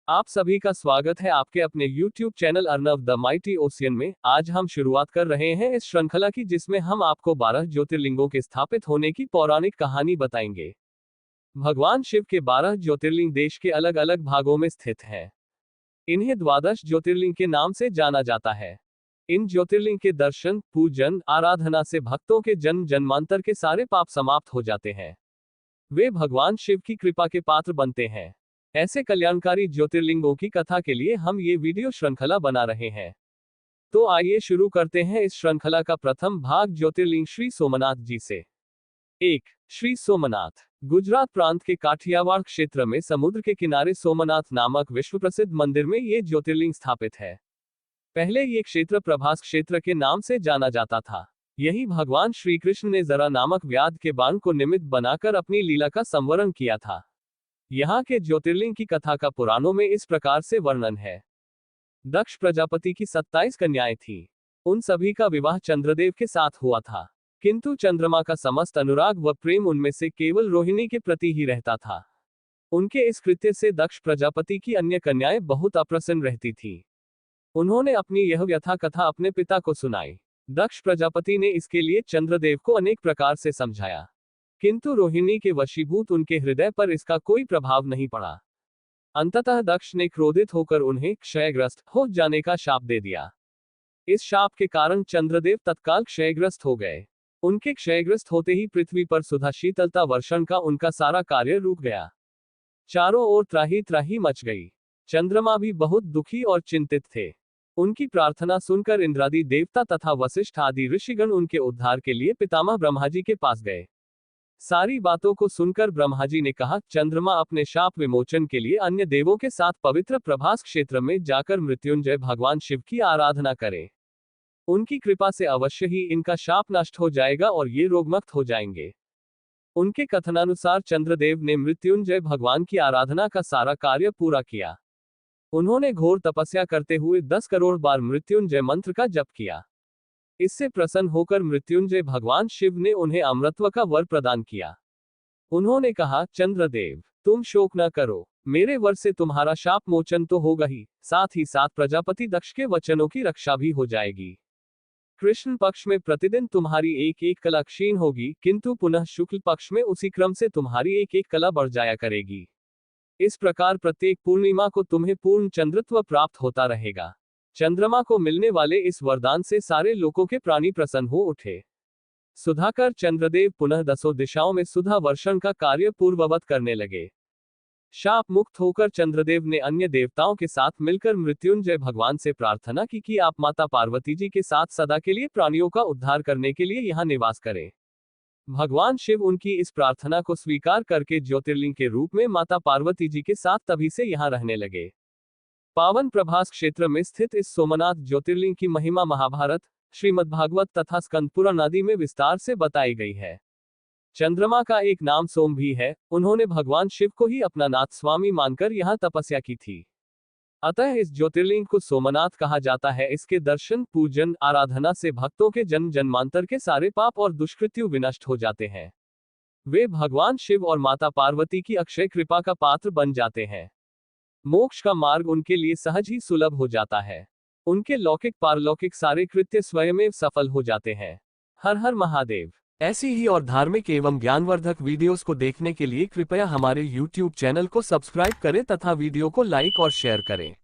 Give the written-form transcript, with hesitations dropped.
आप सभी का स्वागत है आपके अपने YouTube channel Arnav the mighty ocean में। आज हम शुरुआत कर रहे हैं इस श्रृंखला की, जिसमें हम आपको 12 ज्योतिर्लिंगों के स्थापित होने की पौराणिक कहानी बताएंगे। भगवान शिव के 12 ज्योतिर्लिंग देश के अलग अलग भागों में स्थित हैं। इन्हें द्वादश ज्योतिर्लिंग के नाम से जाना जाता है। इन ज्योतिर्लिंग के दर्शन, पूजन, आराधना से भक्तों के जन्म जन्मांतर के सारे पाप समाप्त हो जाते हैं। वे भगवान शिव की कृपा के पात्र बनते हैं। ऐसे कल्याणकारी ज्योतिर्लिंगों की कथा के लिए हम ये वीडियो श्रृंखला बना रहे हैं। तो आइए शुरू करते हैं इस श्रृंखला का प्रथम भाग ज्योतिर्लिंग श्री सोमनाथ जी से। 1. श्री सोमनाथ। गुजरात प्रांत के काठियावाड़ क्षेत्र में समुद्र के किनारे सोमनाथ नामक विश्व प्रसिद्ध मंदिर में ये ज्योतिर्लिंग स्थापित है। पहले ये क्षेत्र प्रभास क्षेत्र के नाम से जाना जाता था। यही भगवान श्री कृष्ण ने जरा नामक व्याध के बाण को निमित्त बनाकर अपनी लीला का संवरण किया था। यहाँ के ज्योतिर्लिंग की कथा का पुराणों में इस प्रकार से वर्णन है। दक्ष प्रजापति की 27 कन्याएं थीं। उन सभी का विवाह चंद्रदेव के साथ हुआ था, किंतु चंद्रमा का समस्त अनुराग व प्रेम उनमें से केवल रोहिणी के प्रति ही रहता था। उनके इस कृत्य से दक्ष प्रजापति की अन्य कन्याएं बहुत अप्रसन्न रहती थीं। उन्होंने अपनी यह व्यथा कथा अपने पिता को सुनाई। दक्ष प्रजापति ने इसके लिए चंद्रदेव को अनेक प्रकार से समझाया, किंतु रोहिणी के वशीभूत उनके हृदय पर इसका कोई प्रभाव नहीं पड़ा। अंततः दक्ष ने क्रोधित होकर उन्हें क्षयग्रस्त हो जाने का शाप दे दिया। इस शाप के कारण चंद्रदेव तत्काल क्षयग्रस्त हो गए। उनके क्षयग्रस्त होते ही पृथ्वी पर सुधा शीतलता वर्षण का उनका सारा कार्य रुक गया। चारों ओर त्राही त्राही मच गई। चंद्रमा भी बहुत दुखी और चिंतित थे। उनकी प्रार्थना सुनकर इंद्रादि देवता तथा वशिष्ठ आदि ऋषिगण उनके उद्धार के लिए पितामह ब्रह्माजी के पास गए। सारी बातों को सुनकर ब्रह्माजी ने कहा, चंद्रमा अपने शाप विमोचन के लिए अन्य देवों के साथ पवित्र प्रभास क्षेत्र में जाकर मृत्युंजय भगवान शिव की आराधना करे। उनकी कृपा से अवश्य ही इनका शाप नष्ट हो जाएगा और ये रोगमुक्त हो जाएंगे। उनके कथनानुसार चंद्रदेव ने मृत्युंजय भगवान की आराधना का सारा कार्य पूरा किया। उन्होंने घोर तपस्या करते हुए 10 करोड़ बार मृत्युंजय मंत्र का जप किया। इससे प्रसन्न होकर मृत्युंजय भगवान शिव ने उन्हें अमरत्व का वर प्रदान किया। उन्होंने कहा, चंद्रदेव, तुम शोक न करो, मेरे वर से तुम्हारा शाप मोचन तो होगा ही साथ प्रजापति दक्ष के वचनों की रक्षा भी हो जाएगी। कृष्ण पक्ष में प्रतिदिन तुम्हारी एक एक कला क्षीण होगी, किंतु पुनः शुक्ल पक्ष में उसी क्रम से तुम्हारी एक एक कला बढ़ जाया करेगी। इस प्रकार प्रत्येक पूर्णिमा को तुम्हें पूर्ण चंद्रत्व प्राप्त होता रहेगा। चंद्रमा को मिलने वाले इस वरदान से सारे लोगों के प्राणी प्रसन्न हो उठे। सुधाकर चंद्रदेव पुनः 10 दिशाओं में सुधा वर्षण का कार्य पूर्ववत करने लगे। शाप मुक्त होकर चंद्रदेव ने अन्य देवताओं के साथ मिलकर मृत्युंजय भगवान से प्रार्थना की कि आप माता पार्वती जी के साथ सदा के लिए प्राणियों का उद्धार करने के लिए यहाँ निवास करें। भगवान शिव उनकी इस प्रार्थना को स्वीकार करके ज्योतिर्लिंग के रूप में माता पार्वती जी के साथ तभी से यहाँ रहने लगे। पावन प्रभास क्षेत्र में स्थित इस सोमनाथ ज्योतिर्लिंग की महिमा महाभारत, श्रीमद्भागवत तथा स्कंद पुराण आदि में विस्तार से बताई गई है। चंद्रमा का एक नाम सोम भी है। उन्होंने भगवान शिव को ही अपना नाथ स्वामी मानकर यहाँ तपस्या की थी। अतः इस ज्योतिर्लिंग को सोमनाथ कहा जाता है। इसके दर्शन, पूजन, आराधना से भक्तों के जन्म जन्मांतर के सारे पाप और दुष्कृत्यु विनष्ट हो जाते हैं। वे भगवान शिव और माता पार्वती की अक्षय कृपा का पात्र बन जाते हैं। मोक्ष का मार्ग उनके लिए सहज ही सुलभ हो जाता है। उनके लौकिक पारलौकिक सारे कृत्य स्वयं सफल हो जाते हैं। हर हर महादेव। ऐसी ही और धार्मिक एवं ज्ञानवर्धक वीडियोस को देखने के लिए कृपया हमारे YouTube चैनल को सब्सक्राइब करें तथा वीडियो को लाइक और शेयर करें।